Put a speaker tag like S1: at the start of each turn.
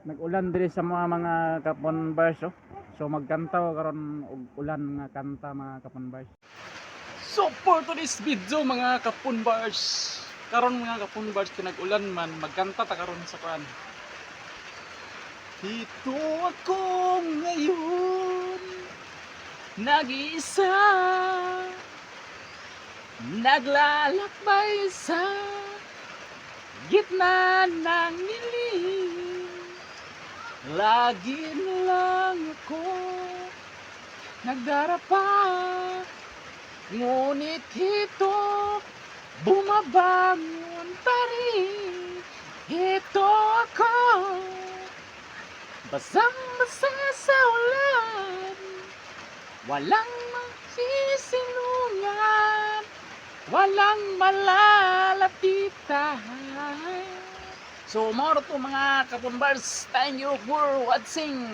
S1: Nag-ulan diri sa mga kapon bars oh. So magkanta karon og ulan nga kanta mga kapon bars. So for today's video mga kapon bars, karon mga kapon bars kinag-ulan man magkanta ta karon sa kuan. Ito ako ngayon, nag-iisa, naglalakbay sa gitna ng nilim. Lagi na lang ako nagdarapa, ngunit ito bumabangon pa rin. Ito ako, basang-basa sa ulan, walang magsisinungan, walang malalapitan. So, more to mga kapon bars. Thank you for watching.